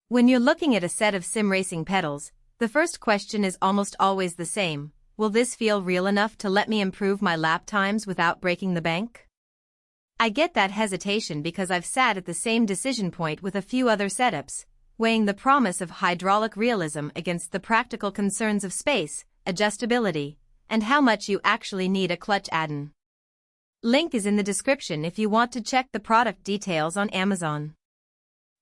When you're looking at a set of sim racing pedals, the first question is almost always the same: will this feel real enough to let me improve my lap times without breaking the bank? I get that hesitation because I've sat at the same decision point with a few other setups, weighing the promise of hydraulic realism against the practical concerns of space, adjustability, and how much you actually need a clutch add-on. Link is in the description if you want to check the product details on Amazon.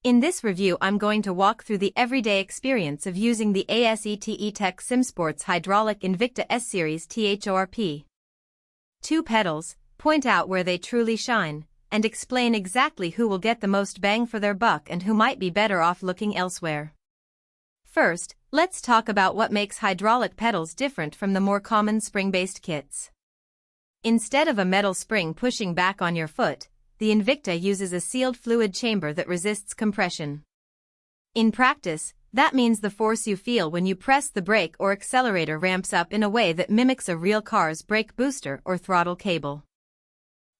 In this review, I'm going to walk through the everyday experience of using the ASETEK SimSports Hydraulic Invicta S-Series T.H.O.R.P. 2 pedals, point out where they truly shine, and explain exactly who will get the most bang for their buck and who might be better off looking elsewhere. First, let's talk about what makes hydraulic pedals different from the more common spring-based kits. Instead of a metal spring pushing back on your foot, the Invicta uses a sealed fluid chamber that resists compression. In practice, that means the force you feel when you press the brake or accelerator ramps up in a way that mimics a real car's brake booster or throttle cable.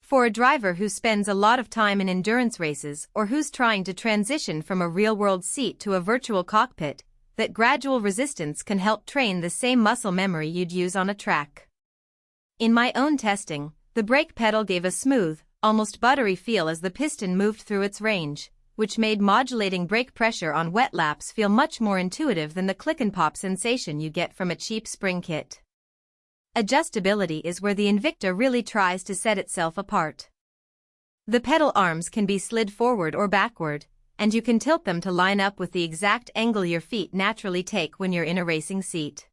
For a driver who spends a lot of time in endurance races or who's trying to transition from a real-world seat to a virtual cockpit, that gradual resistance can help train the same muscle memory you'd use on a track. In my own testing, the brake pedal gave a smooth, almost buttery feel as the piston moved through its range, which made modulating brake pressure on wet laps feel much more intuitive than the click-and-pop sensation you get from a cheap spring kit. Adjustability is where the Invicta really tries to set itself apart. The pedal arms can be slid forward or backward, and you can tilt them to line up with the exact angle your feet naturally take when you're in a racing seat.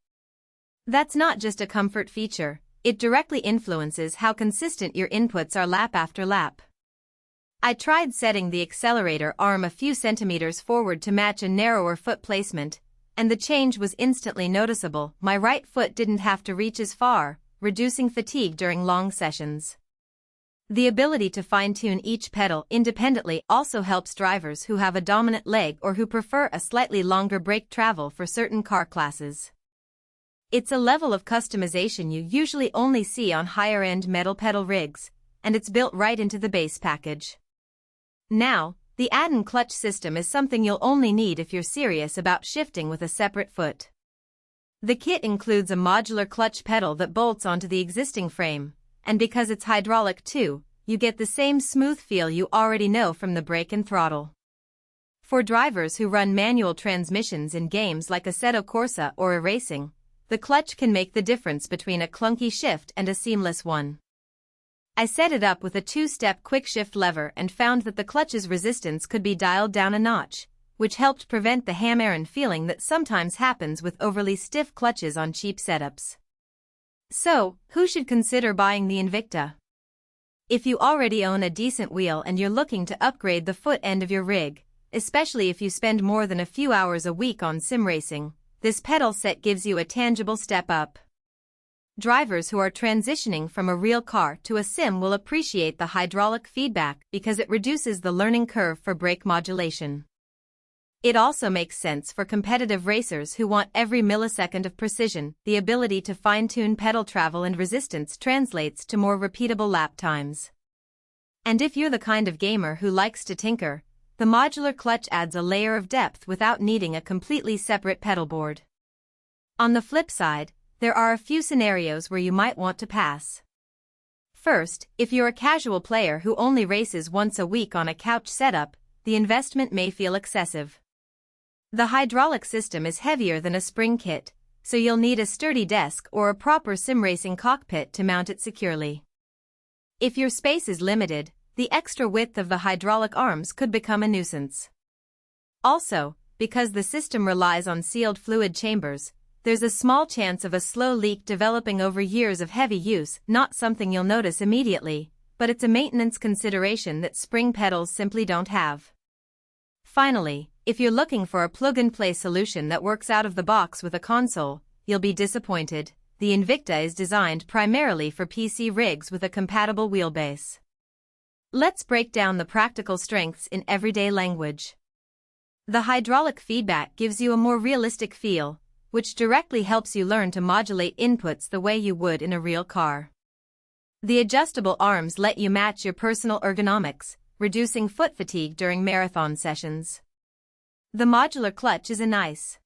That's not just a comfort feature, it directly influences how consistent your inputs are lap after lap. I tried setting the accelerator arm a few centimeters forward to match a narrower foot placement, and the change was instantly noticeable. My right foot didn't have to reach as far, reducing fatigue during long sessions. The ability to fine-tune each pedal independently also helps drivers who have a dominant leg or who prefer a slightly longer brake travel for certain car classes. It's a level of customization you usually only see on higher-end metal pedal rigs, and it's built right into the base package. Now, the add-on clutch system is something you'll only need if you're serious about shifting with a separate foot. The kit includes a modular clutch pedal that bolts onto the existing frame, and because it's hydraulic too, you get the same smooth feel you already know from the brake and throttle. For drivers who run manual transmissions in games like Assetto Corsa or racing, the clutch can make the difference between a clunky shift and a seamless one. I set it up with a 2-step quick shift lever and found that the clutch's resistance could be dialed down a notch, which helped prevent the ham-aron feeling that sometimes happens with overly stiff clutches on cheap setups. So, who should consider buying the Invicta? If you already own a decent wheel and you're looking to upgrade the foot end of your rig, especially if you spend more than a few hours a week on sim racing, this pedal set gives you a tangible step up. Drivers who are transitioning from a real car to a sim will appreciate the hydraulic feedback because it reduces the learning curve for brake modulation. It also makes sense for competitive racers who want every millisecond of precision. The ability to fine-tune pedal travel and resistance translates to more repeatable lap times. And if you're the kind of gamer who likes to tinker, the modular clutch adds a layer of depth without needing a completely separate pedal board. On the flip side, there are a few scenarios where you might want to pass. First, if you're a casual player who only races once a week on a couch setup, the investment may feel excessive. The hydraulic system is heavier than a spring kit, so you'll need a sturdy desk or a proper sim racing cockpit to mount it securely. If your space is limited, the extra width of the hydraulic arms could become a nuisance. Also, because the system relies on sealed fluid chambers, there's a small chance of a slow leak developing over years of heavy use. Not something you'll notice immediately, but it's a maintenance consideration that spring pedals simply don't have. Finally, if you're looking for a plug-and-play solution that works out of the box with a console, you'll be disappointed. The Invicta is designed primarily for PC rigs with a compatible wheelbase. Let's break down the practical strengths in everyday language. The hydraulic feedback gives you a more realistic feel, which directly helps you learn to modulate inputs the way you would in a real car. The adjustable arms let you match your personal ergonomics, reducing foot fatigue during marathon sessions. The modular clutch is a nice